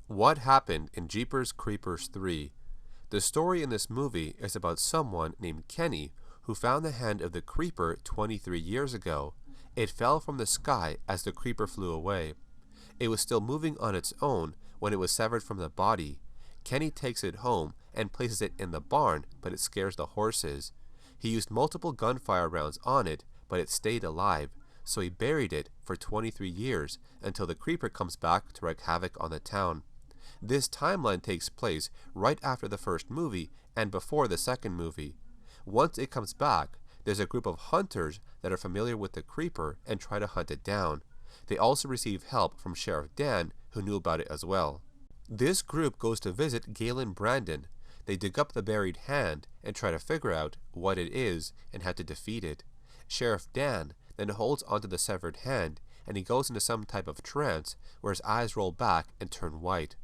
What happened in Jeepers Creepers 3? The story in this movie is about someone named Kenny who found the hand of the creeper 23 years ago. It fell from the sky as the creeper flew away. It was still moving on its own when it was severed from the body. Kenny takes it home and places it in the barn, but it scares the horses. He used multiple gunfire rounds on it, but it stayed alive, so he buried it for 23 years until the creeper comes back to wreak havoc on the town. This timeline takes place right after the first movie and before the second movie. Once it comes back, there's a group of hunters that are familiar with the creeper and try to hunt it down. They also receive help from Sheriff Dan, who knew about it as well. This group goes to visit Galen Brandon. They dig up the buried hand and try to figure out what it is and how to defeat it. Sheriff Dan then holds onto the severed hand and he goes into some type of trance where his eyes roll back and turn white.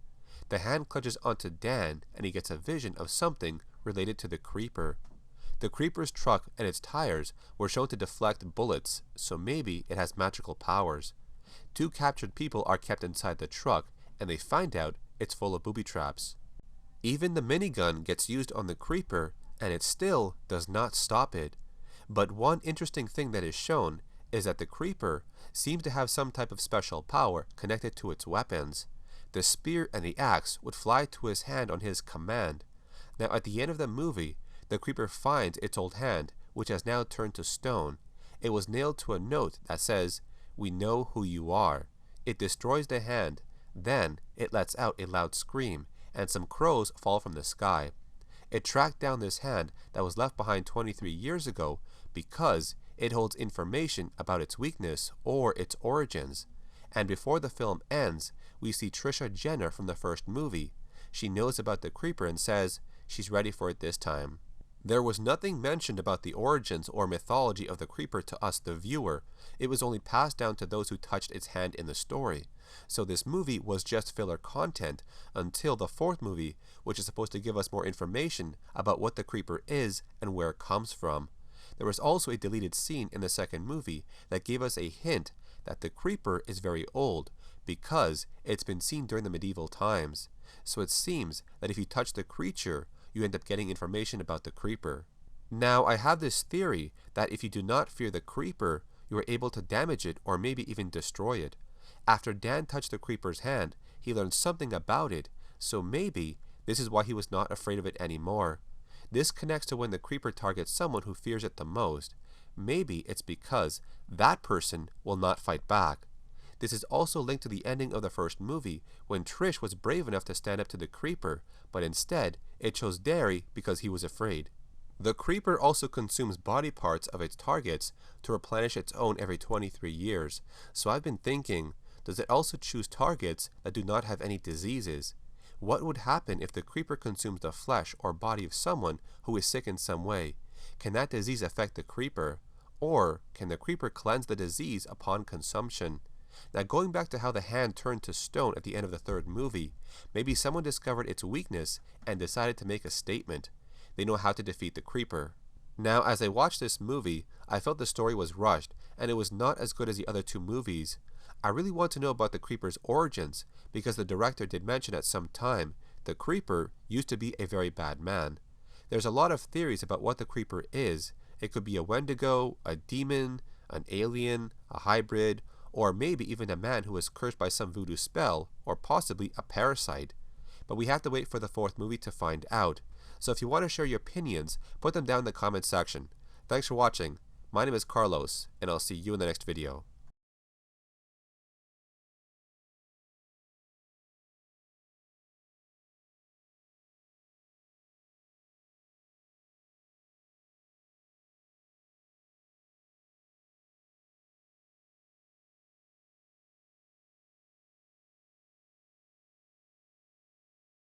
The hand clutches onto Dan and he gets a vision of something related to the creeper. The creeper's truck and its tires were shown to deflect bullets, so maybe it has magical powers. Two captured people are kept inside the truck and they find out it's full of booby traps. Even the minigun gets used on the creeper and it still does not stop it. But one interesting thing that is shown is that the creeper seems to have some type of special power connected to its weapons. The spear and the axe would fly to his hand on his command. Now at the end of the movie, the creeper finds its old hand, which has now turned to stone. It was nailed to a note that says, "We know who you are." It destroys the hand, then it lets out a loud scream, and some crows fall from the sky. It tracked down this hand that was left behind 23 years ago because it holds information about its weakness or its origins. And before the film ends, we see Trisha Jenner from the first movie. She knows about the creeper and says she's ready for it this time. There was nothing mentioned about the origins or mythology of the creeper to us, the viewer. It was only passed down to those who touched its hand in the story. So this movie was just filler content until the fourth movie, which is supposed to give us more information about what the creeper is and where it comes from. There was also a deleted scene in the second movie that gave us a hint that the creeper is very old because it's been seen during the medieval times. So it seems that if you touch the creature, you end up getting information about the creeper. Now I have this theory that if you do not fear the creeper, you are able to damage it or maybe even destroy it. After Dan touched the creeper's hand, he learned something about it, so maybe this is why he was not afraid of it anymore. This connects to when the creeper targets someone who fears it the most. Maybe it's because that person will not fight back. This is also linked to the ending of the first movie when Trish was brave enough to stand up to the creeper, but instead it chose Derry because he was afraid. The creeper also consumes body parts of its targets to replenish its own every 23 years, so I've been thinking, does it also choose targets that do not have any diseases? What would happen if the creeper consumes the flesh or body of someone who is sick in some way? Can that disease affect the creeper? Or can the creeper cleanse the disease upon consumption? Now going back to how the hand turned to stone at the end of the third movie, maybe someone discovered its weakness and decided to make a statement. They know how to defeat the creeper. Now as I watched this movie, I felt the story was rushed and it was not as good as the other two movies. I really want to know about the creeper's origins because the director did mention at some time the creeper used to be a very bad man. There's a lot of theories about what the creeper is. It could be a Wendigo, a demon, an alien, a hybrid, or maybe even a man who was cursed by some voodoo spell, or possibly a parasite. But we have to wait for the fourth movie to find out. So if you want to share your opinions, put them down in the comments section. Thanks for watching. My name is Carlos, and I'll see you in the next video.